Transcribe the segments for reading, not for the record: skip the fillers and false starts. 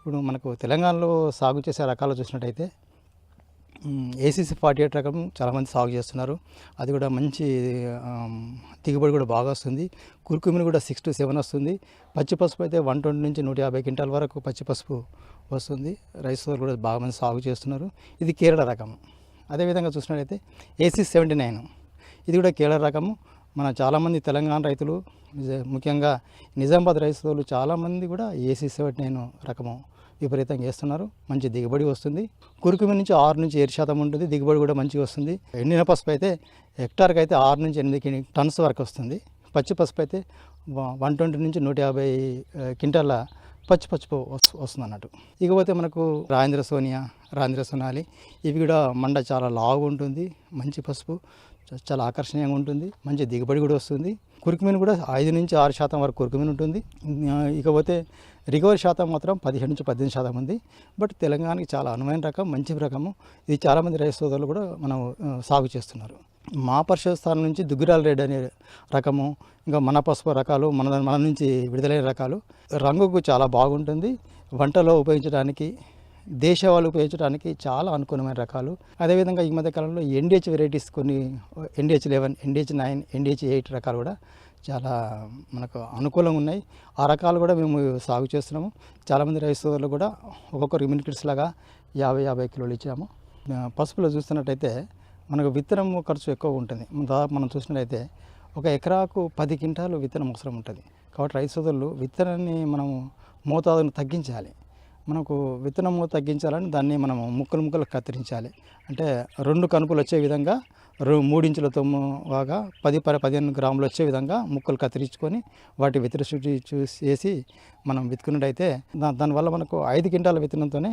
ఇప్పుడు మనకు తెలంగాణలో సాగు చేసే రకాలు చూసినట్టయితే ఏసీసీ 48 రకం చాలామంది సాగు చేస్తున్నారు. అది కూడా మంచి దిగుబడి కూడా బాగా వస్తుంది. కుర్కుమిని కూడా 6 to 7 వస్తుంది. పచ్చి పసుపు అయితే 120 నుంచి 150 క్వింటాల వరకు పచ్చి పసుపు వస్తుంది. రైస్ కూడా బాగా మంది సాగు చేస్తున్నారు. ఇది కేరళ రకం. అదేవిధంగా చూసినట్లయితే ఏసీ 79 ఇది కూడా కేరళ రకము. మన చాలామంది తెలంగాణ రైతులు ముఖ్యంగా నిజామాబాద్ రైతులు చాలామంది కూడా ఏసీ 79 రకము విపరీతంగా వేస్తున్నారు. మంచి దిగుబడి వస్తుంది. కురుకుమి నుంచి 6 నుంచి 7% ఉంటుంది. దిగుబడి కూడా మంచిగా వస్తుంది. ఎండిన పసుపు అయితే హెక్టార్కి అయితే 6 నుంచి 8 టన్స్ వరకు వస్తుంది. పచ్చి పసుపు అయితే 120 నుంచి 150 క్వింటాల పచ్చి పసుపు వస్తుంది అన్నట్టు. ఇకపోతే మనకు రాజేంద్ర సోనియా, రాజేంద్ర సోనాలి ఇవి కూడా మండ చాలా లావుగా ఉంటుంది. మంచి పసుపు చాలా ఆకర్షణీయంగా ఉంటుంది. మంచి దిగుబడి కూడా వస్తుంది. కురుకుమిని కూడా 5 నుంచి 6% వరకు కురుకుమిని ఉంటుంది. ఇకపోతే రికవరీ శాతం మాత్రం 17 నుంచి 18% ఉంది. బట్ తెలంగాణకి చాలా అనువైన రకం, మంచి రకము. ఇది చాలామంది రైతు సోదరులు కూడా మనం సాగు చేస్తున్నారు. మా పరిశోధన స్థానం నుంచి దుగ్గిరాల రెడ్ అనే రకము, ఇంకా మన పసుపు రకాలు మన నుంచి విడుదలైన రకాలు రంగుకు చాలా బాగుంటుంది. వంటలో ఉపయోగించడానికి, దేశవాళీ ఉపయోగించడానికి చాలా అనుకూలమైన రకాలు. అదేవిధంగా ఈ మధ్య కాలంలో ఎన్డిహెచ్ వెరైటీస్ కొన్ని NDH 11, NDH 9, NDH 8 రకాలు కూడా చాలా మనకు అనుకూలంగా ఉన్నాయి. ఆ రకాలు కూడా మేము సాగు చేస్తున్నాము. చాలామంది రైతు సోదరులు కూడా ఒక్కొక్కరు ఇమ్యూనిటీ కిట్స్ లాగా 50 కిలోలు ఇచ్చాము. పసుపులో చూస్తున్నట్టయితే మనకు విత్తనం ఖర్చు ఎక్కువ ఉంటుంది. దాదాపు మనం చూసినట్టయితే ఒక ఎకరాకు 10 క్వింటాలు విత్తనం అవసరం ఉంటుంది. కాబట్టి రైతు సోదరులు విత్తనాన్ని మనము మోతాదును తగ్గించాలి. మనకు విత్తనము తగ్గించాలని దాన్ని మనము ముక్కలు కత్తిరించాలి. అంటే 2 కనుపులు వచ్చే విధంగా 3 ఇంచుల తొమ్ముగా 10-15 గ్రాములు వచ్చే విధంగా ముక్కలు కత్తిరించుకొని వాటి విత్తన శుద్ధి చేసి మనం విత్తుకున్నట్టయితే దానివల్ల మనకు 5 క్వింటాల విత్తనంతోనే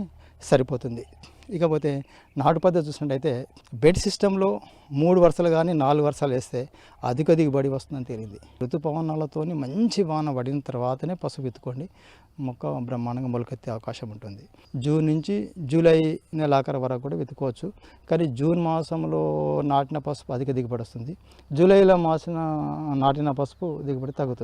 సరిపోతుంది. ఇకపోతే నాటు పద్ధతి చూసినట్టయితే బెడ్ సిస్టంలో 3 వరుసలు కానీ 4 వరుసలు వేస్తే అధిక దిగుబడి వస్తుందని తేలింది. ఋతుపవనాలతో మంచి వాన పడిన తర్వాతనే పసుపు విత్తుకోండి. మొక్క బ్రహ్మాండంగా మొలకెత్తే అవకాశం ఉంటుంది. జూన్ నుంచి జూలై నెలాఖరు వరకు కూడా విత్తుకోవచ్చు. కానీ జూన్ మాసంలో నాటిన పసుపు అధిక దిగుబడి వస్తుంది. జూలైలో నాటిన పసుపు దిగుబడి తగ్గుతుంది.